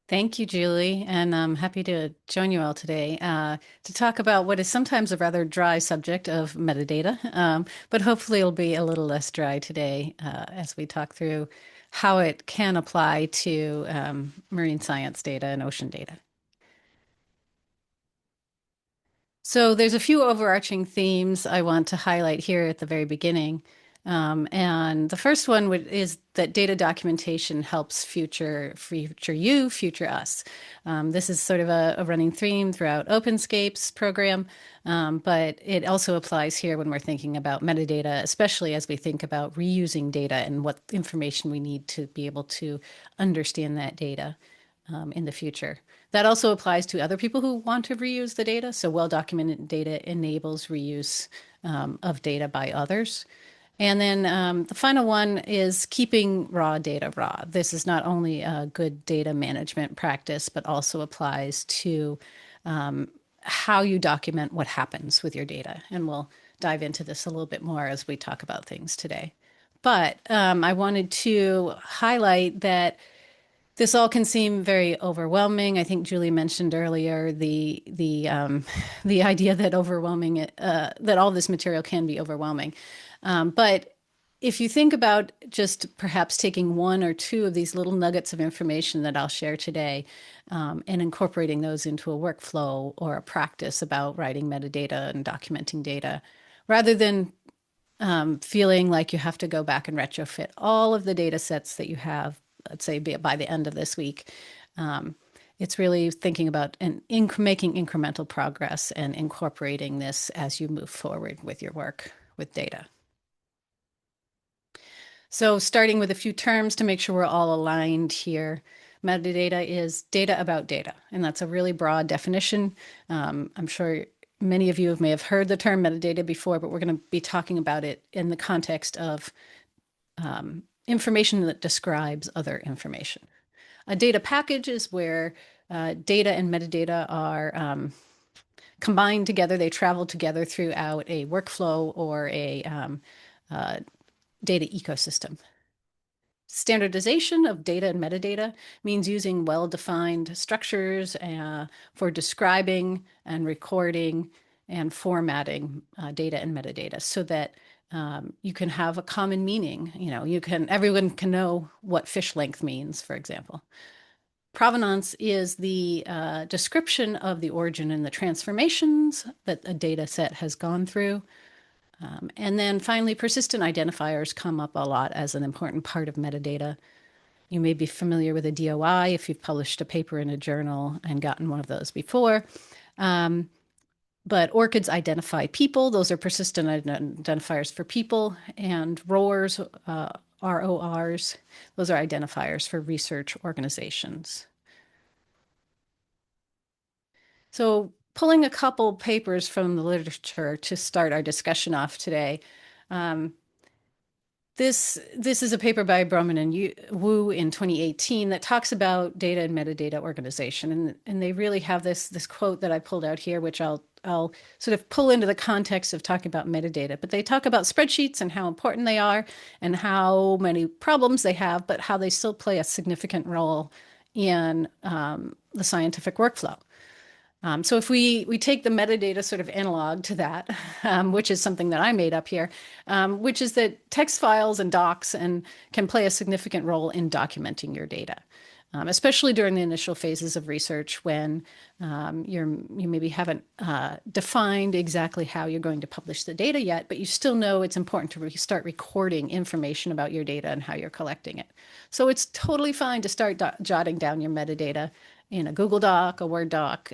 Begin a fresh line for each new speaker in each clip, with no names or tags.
Thank you, Julie, and I'm happy to join you all today to talk about what is sometimes a rather dry subject of metadata, but hopefully it'll be a little less dry today as we talk through how it can apply to marine science data and ocean data. So there's a few overarching themes I want to highlight here at the very beginning. And the first one is that data documentation helps future you, future us. This is sort of a running theme throughout OpenScape's program, but it also applies here when we're thinking about metadata, especially as we think about reusing data and what information we need to be able to understand that data in the future. That also applies to other people who want to reuse the data. So well-documented data enables reuse of data by others. And then the final one is keeping raw data raw. This is not only a good data management practice, but also applies to how you document what happens with your data. And we'll dive into this a little bit more as we talk about things today. But I wanted to highlight that this all can seem very overwhelming. I think Julie mentioned earlier the idea that that all this material can be overwhelming. But if you think about just perhaps taking one or two of these little nuggets of information that I'll share today, and incorporating those into a workflow or a practice about writing metadata and documenting data, rather than feeling like you have to go back and retrofit all of the data sets that you have, let's say by the end of this week. Um, it's really thinking about making incremental progress and incorporating this as you move forward with your work with data. So starting with a few terms to make sure we're all aligned here. Metadata is data about data, and that's a really broad definition. I'm sure many of you may have heard the term metadata before, but we're going to be talking about it in the context of information that describes other information. A data package is where data and metadata are combined together. They travel together throughout a workflow or a data ecosystem. Standardization of data and metadata means using well-defined structures for describing and recording and formatting data and metadata so that you can have a common meaning. Everyone can know what fish length means, for example. Provenance is the description of the origin and the transformations that a data set has gone through. And then finally, persistent identifiers come up a lot as an important part of metadata. You may be familiar with a DOI if you've published a paper in a journal and gotten one of those before. But ORCIDs identify people. Those are persistent identifiers for people. And RORs, RORs, those are identifiers for research organizations. So pulling a couple papers from the literature to start our discussion off today. This is a paper by Broman and Wu in 2018 that talks about data and metadata organization, and they really have this quote that I pulled out here, which I'll sort of pull into the context of talking about metadata. But they talk about spreadsheets and how important they are, and how many problems they have, but how they still play a significant role in the scientific workflow. So if we take the metadata sort of analog to that, which is something that I made up here, which is that text files and docs can play a significant role in documenting your data, especially during the initial phases of research when you maybe haven't defined exactly how you're going to publish the data yet, but you still know it's important to start recording information about your data and how you're collecting it. So it's totally fine to start jotting down your metadata in a Google Doc, a Word doc,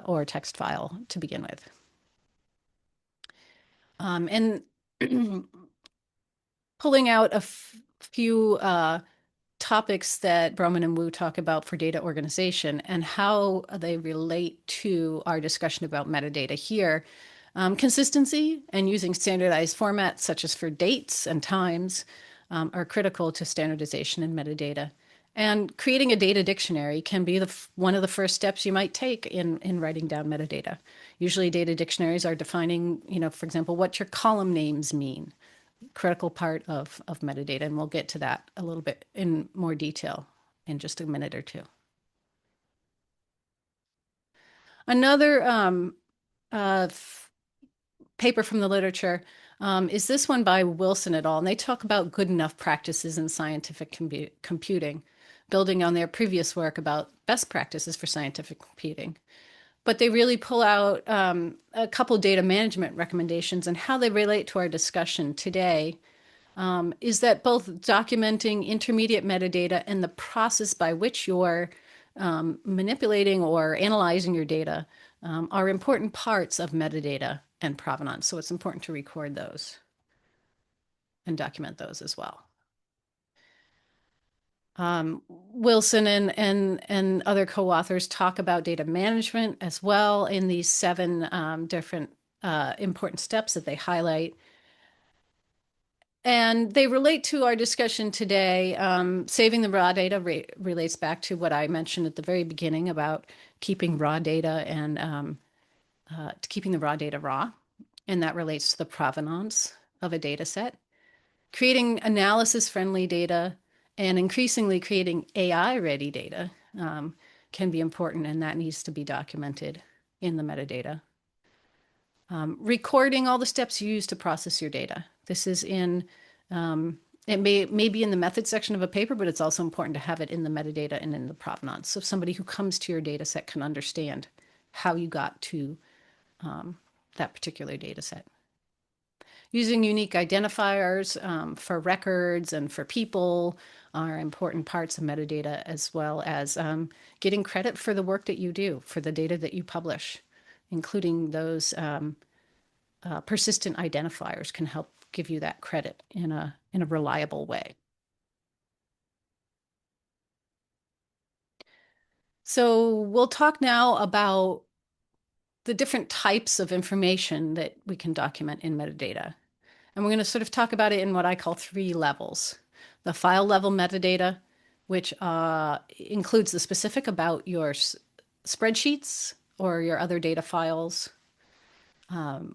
or a text file to begin with. And pulling out a few topics that Broman and Wu talk about for data organization and how they relate to our discussion about metadata here. Consistency and using standardized formats such as for dates and times are critical to standardization in metadata. And creating a data dictionary can be one of the first steps you might take in writing down metadata. Usually data dictionaries are defining, for example, what your column names mean, critical part of metadata. And we'll get to that a little bit in more detail in just a minute or two. Another uh, paper from the literature is this one by Wilson et al. And they talk about good enough practices in scientific computing, building on their previous work about best practices for scientific computing. But they really pull out a couple data management recommendations and how they relate to our discussion today. Is that both documenting intermediate metadata and the process by which you're manipulating or analyzing your data are important parts of metadata and provenance. So it's important to record those and document those as well. Wilson and other co-authors talk about data management as well in these 7 different important steps that they highlight. And they relate to our discussion today. Saving the raw data relates back to what I mentioned at the very beginning about keeping raw data and keeping the raw data raw. And that relates to the provenance of a data set. Creating analysis-friendly data and increasingly creating AI-ready data can be important, and that needs to be documented in the metadata. Recording all the steps you use to process your data. This is in, it may be in the method section of a paper, but it's also important to have it in the metadata and in the provenance. So somebody who comes to your data set can understand how you got to that particular data set. Using unique identifiers for records and for people are important parts of metadata, as well as getting credit for the work that you do, for the data that you publish, including those persistent identifiers can help give you that credit in a reliable way. So we'll talk now about the different types of information that we can document in metadata. And we're going to sort of talk about it in what I call 3 levels. The file level metadata, which includes the specific about your spreadsheets or your other data files,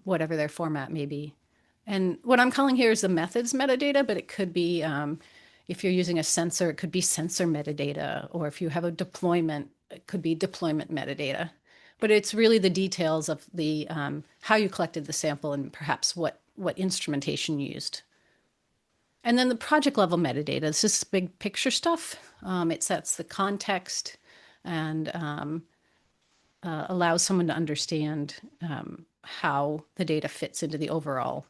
whatever their format may be. And what I'm calling here is the methods metadata, but it could be, if you're using a sensor, it could be sensor metadata, or if you have a deployment, it could be deployment metadata. But it's really the details of the how you collected the sample and perhaps what instrumentation used. And then the project level metadata, this is big picture stuff. It sets the context and allows someone to understand how the data fits into the overall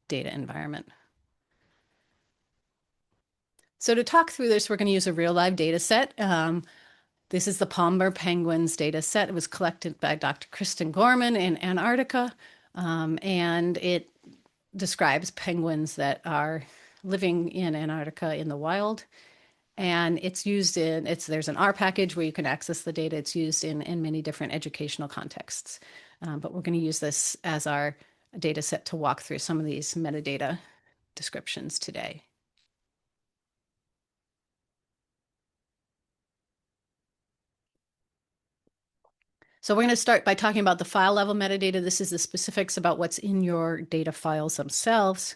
data environment. So to talk through this, we're going to use a real live data set. This is the Palmer penguins data set. It was collected by Dr. Kristen Gorman in Antarctica, and it describes penguins that are living in Antarctica in the wild. And it's used in, there's an R package where you can access the data. It's used in many different educational contexts. But we're going to use this as our data set to walk through some of these metadata descriptions today. So we're going to start by talking about the file level metadata. This is the specifics about what's in your data files themselves.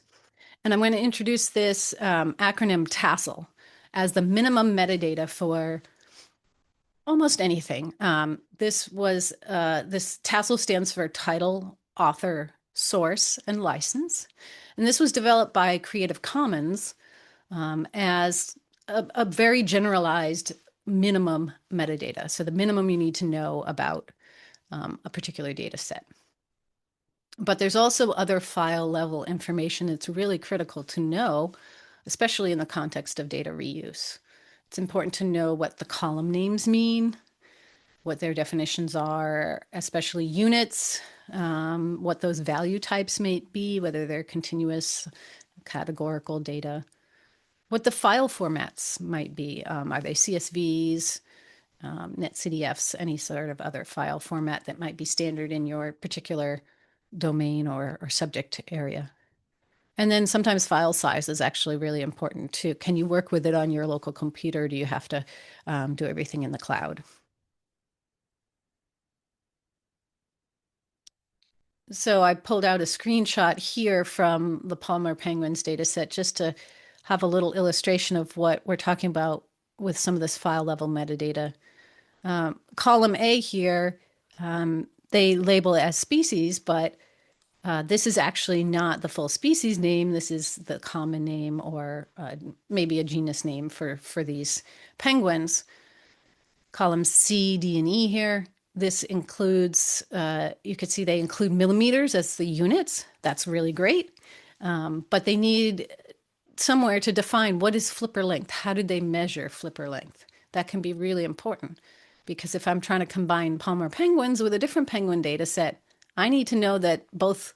And I'm going to introduce this acronym TASL as the minimum metadata for almost anything. This TASL stands for title, author, source, and license. And this was developed by Creative Commons as a very generalized minimum metadata. So the minimum you need to know about a particular data set. But there's also other file level information that's really critical to know, especially in the context of data reuse. It's important to know what the column names mean, what their definitions are, especially units, what those value types may be, whether they're continuous, categorical data, what the file formats might be. Are they CSVs, netcdfs, any sort of other file format that might be standard in your particular domain or subject area. And then sometimes file size is actually really important too. Can you work with it on your local computer? Do you have to do everything in the cloud? So I pulled out a screenshot here from the Palmer Penguins dataset just to have a little illustration of what we're talking about with some of this file level metadata. Column A here They label it as species, but this is actually not the full species name. This is the common name or maybe a genus name for these penguins. Columns C, D, and E here. This includes, you could see they include millimeters as the units. That's really great. But they need somewhere to define what is flipper length. How did they measure flipper length? That can be really important because if I'm trying to combine Palmer penguins with a different penguin data set, I need to know that both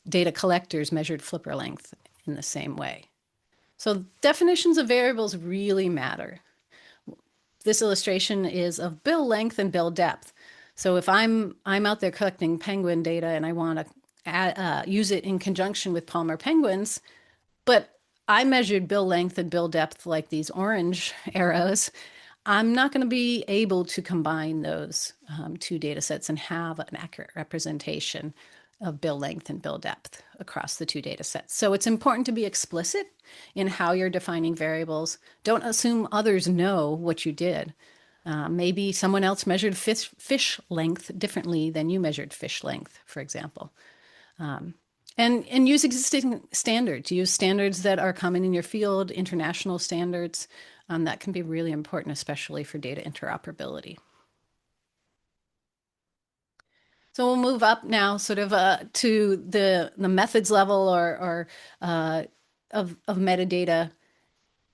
data collectors measured flipper length in the same way. So definitions of variables really matter. This illustration is of bill length and bill depth. So if I'm out there collecting penguin data and I want to use it in conjunction with Palmer penguins, but I measured bill length and bill depth like these orange arrows, I'm not going to be able to combine those two data sets and have an accurate representation of bill length and bill depth across the two data sets. So it's important to be explicit in how you're defining variables. Don't assume others know what you did. Maybe someone else measured fish length differently than you measured fish length, for example. And use existing standards. Use standards that are common in your field, international standards. That can be really important, especially for data interoperability. So we'll move up now sort of to the methods level or of metadata.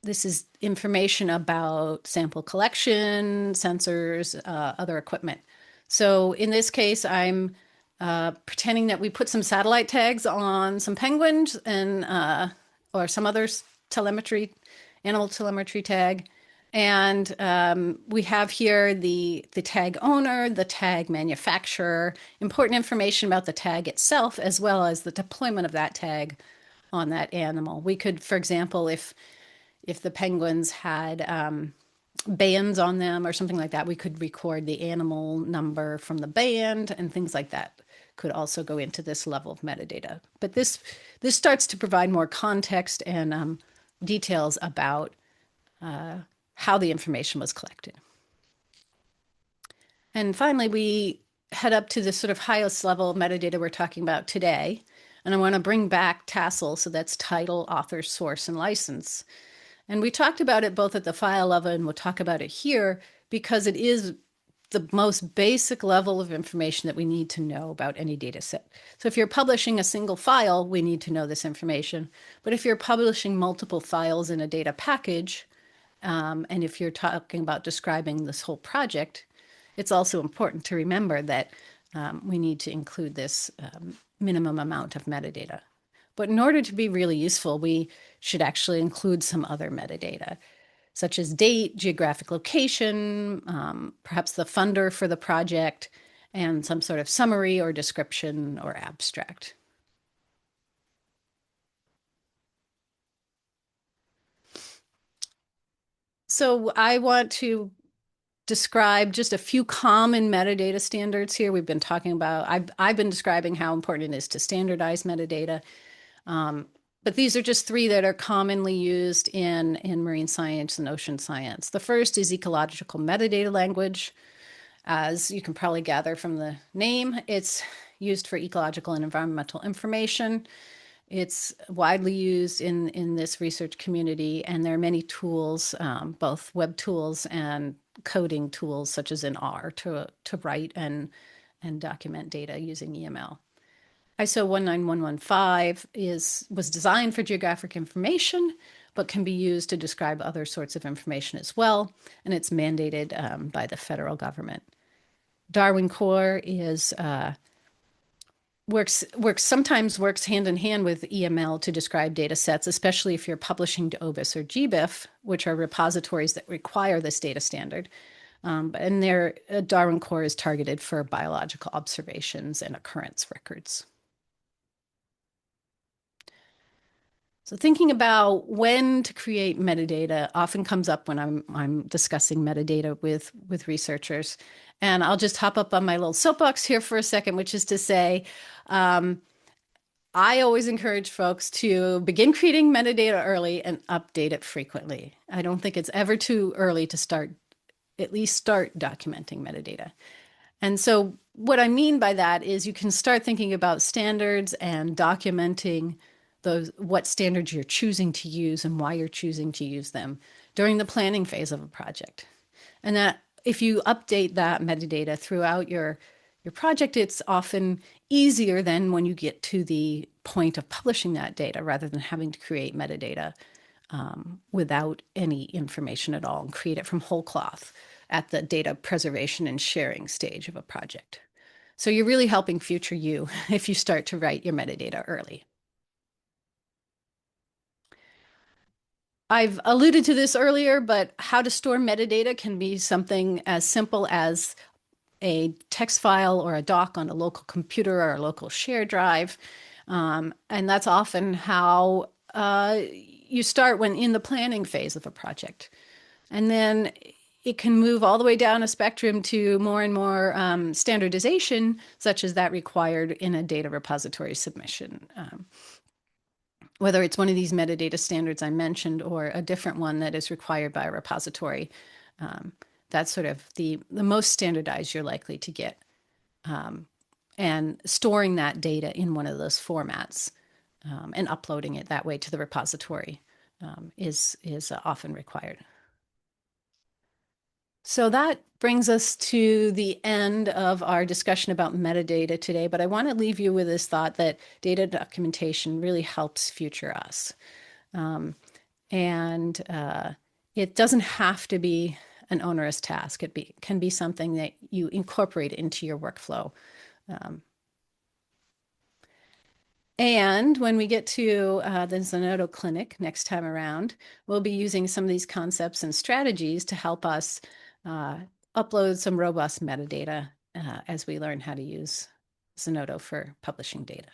This is information about sample collection, sensors, other equipment. So in this case, I'm pretending that we put some satellite tags on some penguins and or some other telemetry, animal telemetry tag. And we have here the tag owner, the tag manufacturer, important information about the tag itself, as well as the deployment of that tag on that animal. We could, for example, if the penguins had bands on them or something like that, we could record the animal number from the band and things like that could also go into this level of metadata. But this starts to provide more context and details about how the information was collected. And finally, we head up to the sort of highest level of metadata we're talking about today. And I want to bring back TASL, so that's title, author, source, and license. And we talked about it both at the file level and we'll talk about it here because it is the most basic level of information that we need to know about any data set. So if you're publishing a single file, we need to know this information. But if you're publishing multiple files in a data package, and if you're talking about describing this whole project, it's also important to remember that we need to include this minimum amount of metadata. But in order to be really useful, we should actually include some other metadata, such as date, geographic location, perhaps the funder for the project, and some sort of summary or description or abstract. So I want to describe just a few common metadata standards here. We've been talking about, I've been describing how important it is to standardize metadata. But these are just three that are commonly used in marine science and ocean science. The first is ecological metadata language. As you can probably gather from the name, it's used for ecological and environmental information. It's widely used in this research community, and there are many tools, both web tools and coding tools, such as in R, to write and document data using EML. ISO 19115 was designed for geographic information, but can be used to describe other sorts of information as well, and it's mandated by the federal government. Darwin Core is sometimes works hand in hand with EML to describe data sets, especially if you're publishing to OBIS or GBIF, which are repositories that require this data standard. And their Darwin Core is targeted for biological observations and occurrence records. So thinking about when to create metadata often comes up when I'm discussing metadata with researchers. And I'll just hop up on my little soapbox here for a second, which is to say, I always encourage folks to begin creating metadata early and update it frequently. I don't think it's ever too early to at least start documenting metadata. And so what I mean by that is you can start thinking about standards and documenting those what standards you're choosing to use and why you're choosing to use them during the planning phase of a project. And that if you update that metadata throughout your project, it's often easier than when you get to the point of publishing that data rather than having to create metadata without any information at all and create it from whole cloth at the data preservation and sharing stage of a project. So you're really helping future you if you start to write your metadata early. I've alluded to this earlier, but how to store metadata can be something as simple as a text file or a doc on a local computer or a local share drive. And that's often how you start when in the planning phase of a project. And then it can move all the way down a spectrum to more and more standardization, such as that required in a data repository submission. Whether it's one of these metadata standards I mentioned or a different one that is required by a repository, that's sort of the most standardized you're likely to get. And storing that data in one of those formats and uploading it that way to the repository is often required. So that brings us to the end of our discussion about metadata today, but I want to leave you with this thought that data documentation really helps future us. And it doesn't have to be an onerous task. Can be something that you incorporate into your workflow. And when we get to the Zenodo Clinic next time around, we'll be using some of these concepts and strategies to help us upload some robust metadata as we learn how to use Zenodo for publishing data.